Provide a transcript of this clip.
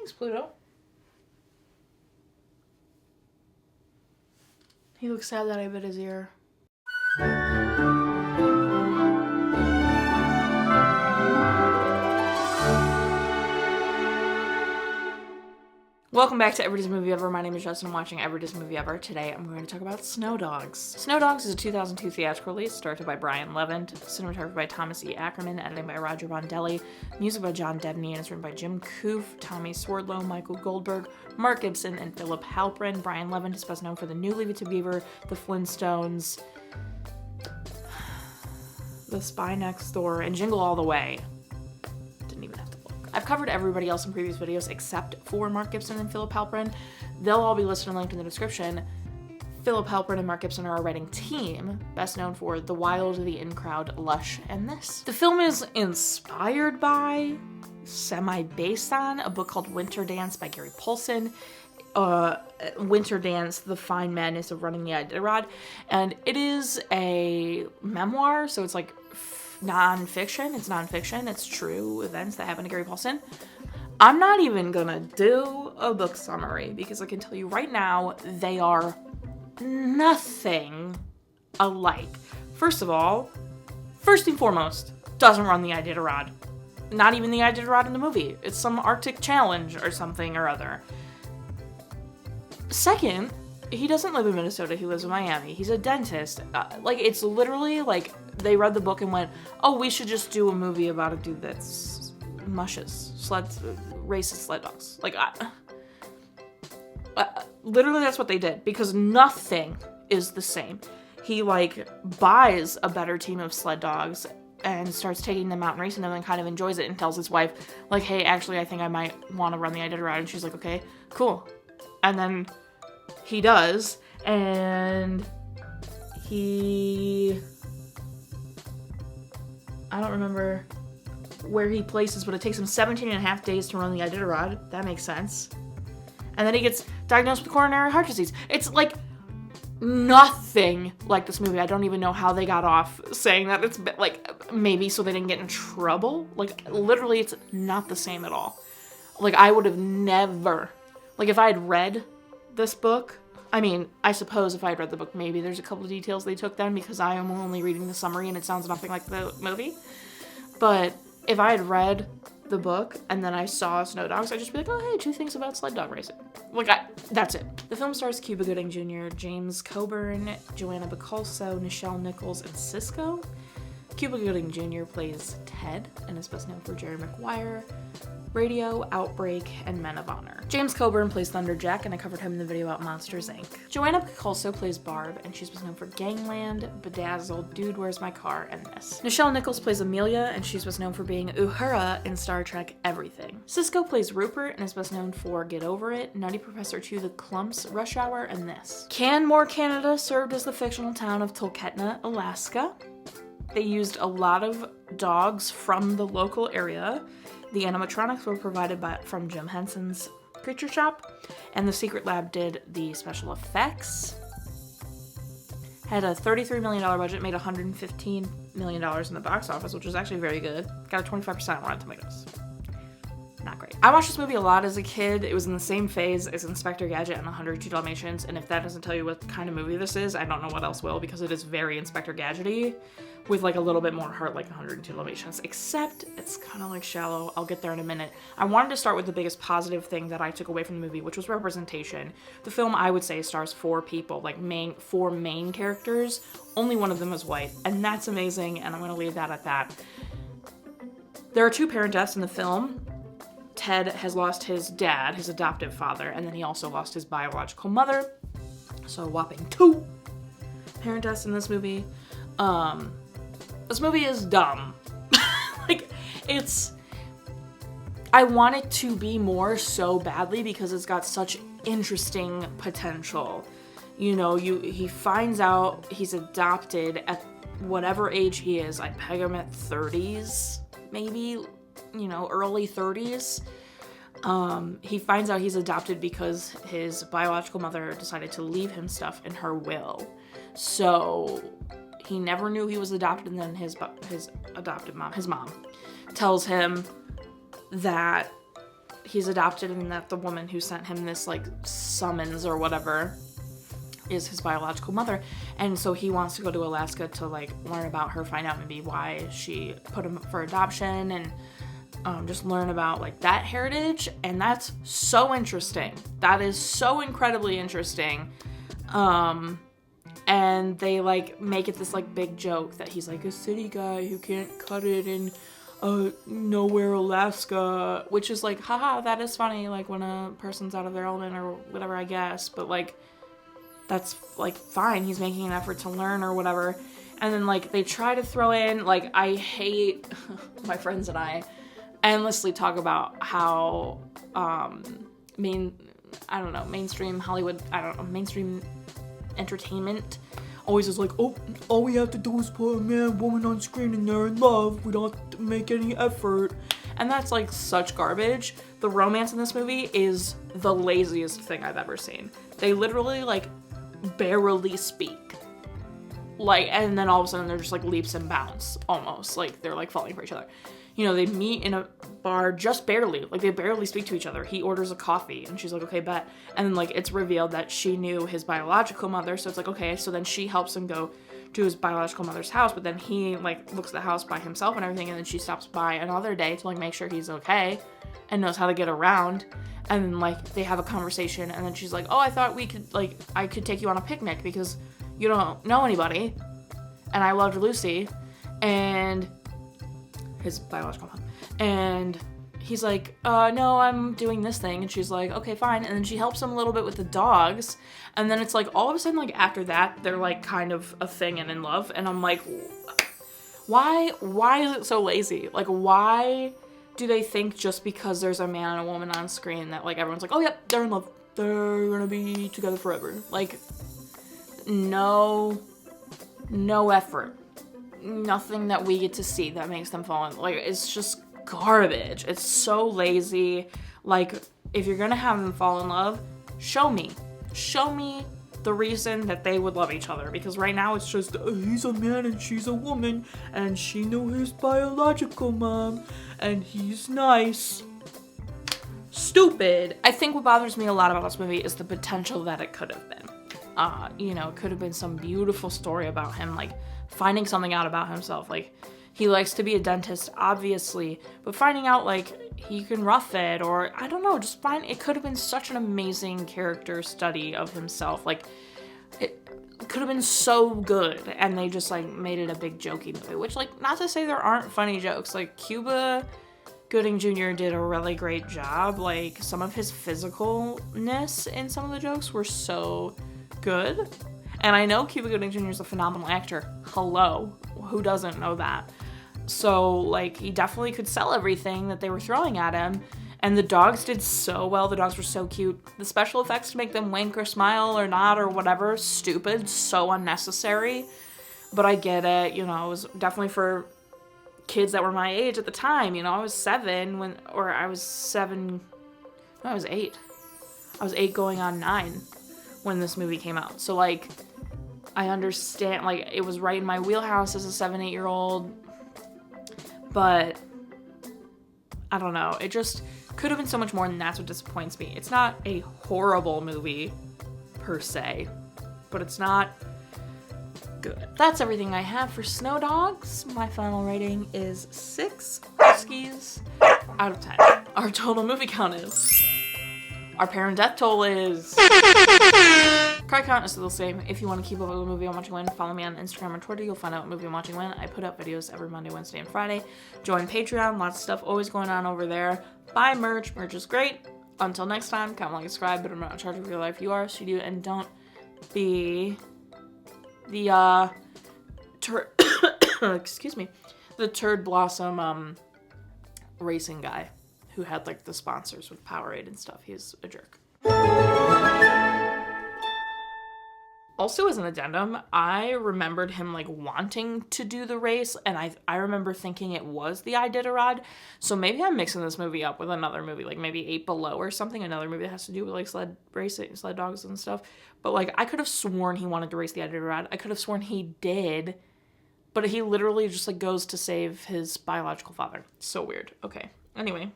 Thanks, Pluto. He looks sad that I bit his ear. Welcome back to Every Disney Movie Ever. My name is Jess and I'm watching Every Disney Movie Ever. Today I'm going to talk about Snow Dogs. Snow Dogs is a 2002 theatrical release, directed by Brian Levant, cinematography by Thomas E. Ackerman, editing by Roger Bondelli, music by John Debney, and it's written by Jim Koof, Tommy Swerdlow, Michael Goldberg, Mark Gibson, and Philip Halperin. Brian Levant is best known for the new Leave It to Beaver, The Flintstones, The Spy Next Door, and Jingle All the Way. I've covered everybody else in previous videos except for Mark Gibson and Philip Halperin. They'll all be listed and linked in the description. Philip Halperin and Mark Gibson are a writing team, best known for The Wild, The In Crowd, Lush, and this. The film is inspired by, semi-based on, a book called Winter Dance by Gary Paulsen. Winter Dance, The Fine Madness of Running the Iditarod. And it is a memoir, so it's like non-fiction. It's non-fiction. It's true events that happen to Gary Paulsen. I'm not even gonna do a book summary because I can tell you right now they are nothing alike. First and foremost, doesn't run the Iditarod. Not even the Iditarod in the movie. It's some Arctic challenge or something or other. Second, he doesn't live in Minnesota. He lives in Miami. He's a dentist. It's literally like they read the book and went, oh, we should just do a movie about a dude that's racist sled dogs. Literally that's what they did because nothing is the same. He buys a better team of sled dogs and starts taking them out and racing them and kind of enjoys it and tells his wife, hey, actually, I think I might want to run the Iditarod. And she's like, okay, cool. And then he does, and I don't remember where he places, but it takes him 17 and a half days to run the Iditarod. That makes sense. And then he gets diagnosed with coronary heart disease. It's nothing like this movie. I don't even know how they got off saying that. It's maybe so they didn't get in trouble. Literally, it's not the same at all. I would have never, if I had read this book, I suppose if I had read the book, maybe there's a couple of details they took then because I am only reading the summary and it sounds nothing like the movie. But if I had read the book and then I saw Snow Dogs, I'd just be like, oh, hey, 2 things about sled dog racing. That's it. The film stars Cuba Gooding Jr., James Coburn, Joanna Bacolso, Nichelle Nichols, and Cisco. Cuba Gooding Jr. plays Ted and is best known for Jerry Maguire, Radio, Outbreak, and Men of Honor. James Coburn plays Thunderjack, and I covered him in the video about Monsters, Inc. Joanna Bacolso plays Barb, and she's best known for Gangland, Bedazzled, Dude, Where's My Car, and this. Nichelle Nichols plays Amelia, and she's best known for being Uhura in Star Trek Everything. Cisco plays Rupert, and is best known for Get Over It, Nutty Professor 2, The Clumps, Rush Hour, and this. Canmore, Canada served as the fictional town of Talkeetna, Alaska. They used a lot of dogs from the local area. The animatronics were provided from Jim Henson's Creature Shop, and the Secret Lab did the special effects. Had a $33 million budget, made $115 million in the box office, which was actually very good. Got a 25% on Rotten Tomatoes. Not great. I watched this movie a lot as a kid. It was in the same phase as Inspector Gadget and 102 Dalmatians, and if that doesn't tell you what kind of movie this is, I don't know what else will, because it is very Inspector Gadget-y, with a little bit more heart like 102 Dalmatians, except it's kind of shallow. I'll get there in a minute. I wanted to start with the biggest positive thing that I took away from the movie, which was representation. The film, I would say, stars 4 people, 4 main characters. Only one of them is white, and that's amazing, and I'm going to leave that at that. There are 2 parent deaths in the film. Ted has lost his dad, his adoptive father, and then he also lost his biological mother. So a whopping 2 parent deaths in this movie. This movie is dumb. I want it to be more so badly because it's got such interesting potential. He finds out he's adopted at whatever age he is. I'd peg him at 30s, maybe, early 30s. He finds out he's adopted because his biological mother decided to leave him stuff in her will. So he never knew he was adopted, and then his adopted mom, his mom, tells him that he's adopted and that the woman who sent him this, like, summons or whatever is his biological mother. And so he wants to go to Alaska to, like, learn about her, find out maybe why she put him up for adoption, and just learn about, like, that heritage. And that's so interesting. That is so incredibly interesting. And they, like, make it this, like, big joke that he's, like, a city guy who can't cut it in nowhere Alaska, which is, like, haha, that is funny, like, when a person's out of their element or whatever, I guess. But, like, that's, like, fine. He's making an effort to learn or whatever. And then, like, they try to throw in, like, I hate, my friends and I endlessly talk about how, mainstream Hollywood, mainstream entertainment always is like, oh, all we have to do is put a man, woman on screen and they're in love. We don't have to make any effort. And that's, like, such garbage. The romance in this movie is the laziest thing I've ever seen. They literally, like, barely speak. Like, and then all of a sudden they're just, like, leaps and bounds, almost. Like, they're, like, falling for each other. You know, they meet in a bar just barely. Like, they barely speak to each other. He orders a coffee, and she's like, okay, bet. And then, like, it's revealed that she knew his biological mother, so it's like, okay, so then she helps him go to his biological mother's house, but then he, like, looks at the house by himself and everything, and then she stops by another day to, like, make sure he's okay and knows how to get around. And then, like, they have a conversation, and then she's like, oh, I thought we could, like, I could take you on a picnic because you don't know anybody. And I loved Lucy. And his biological mom. And he's like, no, I'm doing this thing. And she's like, okay, fine. And then she helps him a little bit with the dogs. And then it's like, all of a sudden, like, after that, they're, like, kind of a thing and in love. And I'm like, why is it so lazy? Like, why do they think just because there's a man and a woman on screen that, like, everyone's like, oh, yep, they're in love. They're gonna be together forever. Like, no effort. Nothing that we get to see that makes them fall in. Like, it's just garbage. It's so lazy. Like, if you're gonna have them fall in love, show me the reason that they would love each other, because right now it's just he's a man and she's a woman and she knew his biological mom and he's nice. Stupid. I think what bothers me a lot about this movie is the potential that it could have been. It could have been some beautiful story about him, like, finding something out about himself. Like, he likes to be a dentist, obviously, but finding out, like, he can rough it, or, I don't know, it could have been such an amazing character study of himself. Like, it could have been so good, and they just, like, made it a big jokey movie, which, like, not to say there aren't funny jokes. Like, Cuba Gooding Jr. did a really great job. Like, some of his physicalness in some of the jokes were so good. And I know Cuba Gooding Jr. is a phenomenal actor. Hello. Who doesn't know that? So, like, he definitely could sell everything that they were throwing at him. And the dogs did so well. The dogs were so cute. The special effects to make them wink or smile or not or whatever, stupid, so unnecessary. But I get it. You know, it was definitely for kids that were my age at the time. You know, I was 7 I was 8. I was 8 going on 9 when this movie came out. So, like, I understand, like, it was right in my wheelhouse as a 7, 8-year-old, but I don't know. It just could have been so much more, and that's what disappoints me. It's not a horrible movie, per se, but it's not good. That's everything I have for Snow Dogs. My final rating is 6 Huskies out of 10. Our total movie count is... Our parent death toll is... Cry count is still the same. If you want to keep up with the movie I'm watching when, follow me on Instagram or Twitter. You'll find out what movie I'm watching when. I put up videos every Monday, Wednesday, and Friday. Join Patreon. Lots of stuff always going on over there. Buy merch. Merch is great. Until next time, comment, like, subscribe, but I'm not in charge of your life. You are, so you do, and don't be the, excuse me, the Turd Blossom, racing guy who had, like, the sponsors with Powerade and stuff. He's a jerk. Also, as an addendum, I remembered him, like, wanting to do the race, and I remember thinking it was the Iditarod, so maybe I'm mixing this movie up with another movie, like maybe 8 Below or something, another movie that has to do with, like, sled racing, sled dogs and stuff, but, like, I could have sworn he wanted to race the Iditarod. I could have sworn he did, but he literally just, like, goes to save his biological father. So weird. Okay, anyway.